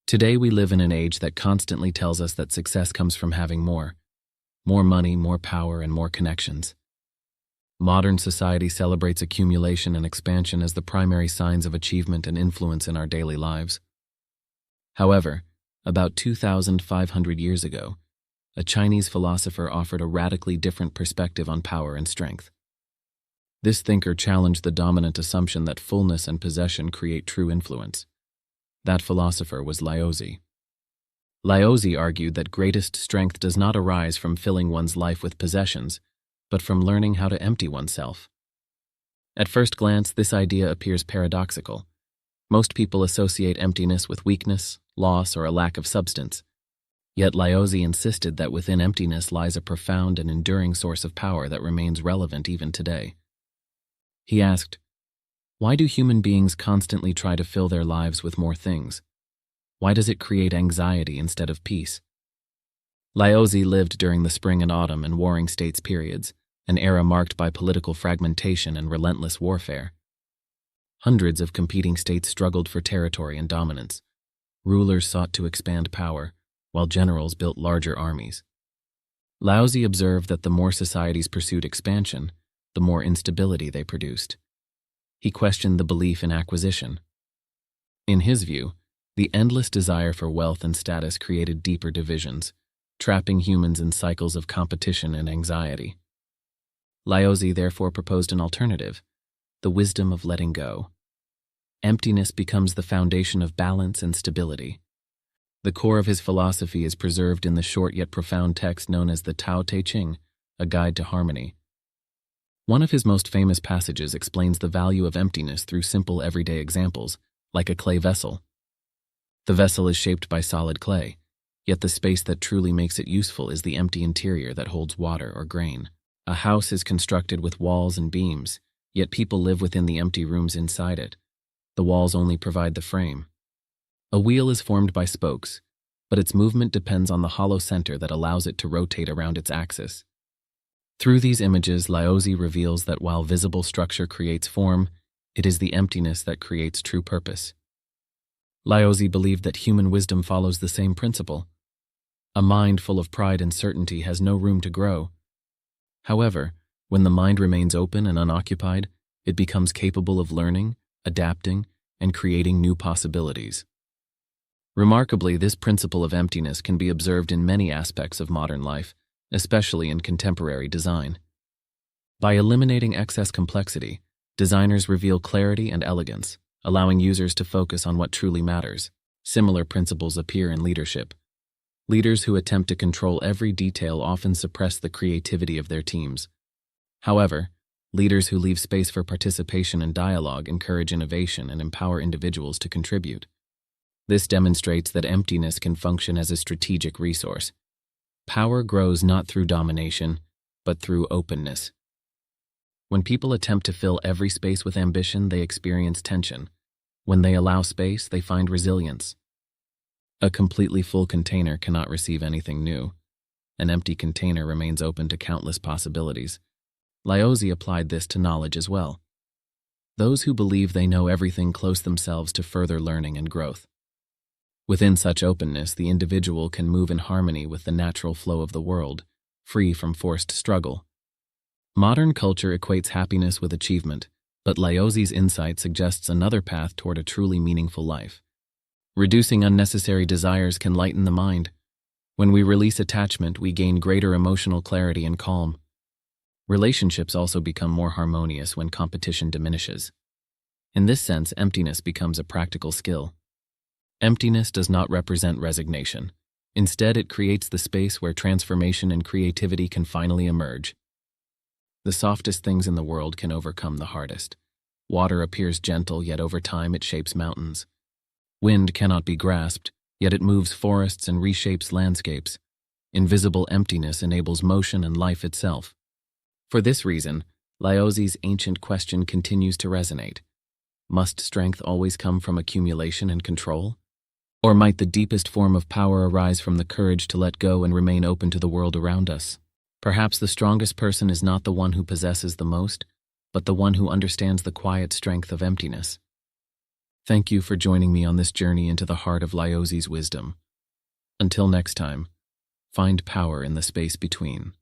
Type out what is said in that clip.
Today we live in an age that constantly tells us that success comes from having more money, more power, and more connections. Modern society celebrates accumulation and expansion as the primary signs of achievement and influence in our daily lives. However, about 2,500 years ago, a Chinese philosopher offered a radically different perspective on power and strength. This thinker challenged the dominant assumption that fullness and possession create true influence. That philosopher was Laozi. Laozi argued that greatest strength does not arise from filling one's life with possessions, but from learning how to empty oneself. At first glance, this idea appears paradoxical. Most people associate emptiness with weakness, loss, or a lack of substance. Yet Laozi insisted that within emptiness lies a profound and enduring source of power that remains relevant even today. He asked, "Why do human beings constantly try to fill their lives with more things? Why does it create anxiety instead of peace?" Laozi lived during the Spring and Autumn and Warring States periods, an era marked by political fragmentation and relentless warfare. Hundreds of competing states struggled for territory and dominance. Rulers sought to expand power, while generals built larger armies. Laozi observed that the more societies pursued expansion, the more instability they produced. He questioned the belief in acquisition. In his view, the endless desire for wealth and status created deeper divisions, trapping humans in cycles of competition and anxiety. Laozi therefore proposed an alternative, the wisdom of letting go. Emptiness becomes the foundation of balance and stability. The core of his philosophy is preserved in the short yet profound text known as the Tao Te Ching, a guide to harmony. One of his most famous passages explains the value of emptiness through simple everyday examples, like a clay vessel. The vessel is shaped by solid clay, yet the space that truly makes it useful is the empty interior that holds water or grain. A house is constructed with walls and beams, yet people live within the empty rooms inside it. The walls only provide the frame. A wheel is formed by spokes, but its movement depends on the hollow center that allows it to rotate around its axis. Through these images, Laozi reveals that while visible structure creates form, it is the emptiness that creates true purpose. Laozi believed that human wisdom follows the same principle. A mind full of pride and certainty has no room to grow. However, when the mind remains open and unoccupied, it becomes capable of learning, adapting, and creating new possibilities. Remarkably, this principle of emptiness can be observed in many aspects of modern life, especially in contemporary design. By eliminating excess complexity, designers reveal clarity and elegance, allowing users to focus on what truly matters. Similar principles appear in leadership. Leaders who attempt to control every detail often suppress the creativity of their teams. However, leaders who leave space for participation and dialogue encourage innovation and empower individuals to contribute. This demonstrates that emptiness can function as a strategic resource. Power grows not through domination, but through openness. When people attempt to fill every space with ambition, they experience tension. When they allow space, they find resilience. A completely full container cannot receive anything new. An empty container remains open to countless possibilities. Laozi applied this to knowledge as well. Those who believe they know everything close themselves to further learning and growth. Within such openness, the individual can move in harmony with the natural flow of the world, free from forced struggle. Modern culture equates happiness with achievement, but Laozi's insight suggests another path toward a truly meaningful life. Reducing unnecessary desires can lighten the mind. When we release attachment, we gain greater emotional clarity and calm. Relationships also become more harmonious when competition diminishes. In this sense, emptiness becomes a practical skill. Emptiness does not represent resignation. Instead, it creates the space where transformation and creativity can finally emerge. The softest things in the world can overcome the hardest. Water appears gentle, yet over time it shapes mountains. Wind cannot be grasped, yet it moves forests and reshapes landscapes. Invisible emptiness enables motion and life itself. For this reason, Laozi's ancient question continues to resonate. Must strength always come from accumulation and control? Or might the deepest form of power arise from the courage to let go and remain open to the world around us? Perhaps the strongest person is not the one who possesses the most, but the one who understands the quiet strength of emptiness. Thank you for joining me on this journey into the heart of Laozi's wisdom. Until next time, find power in the space between.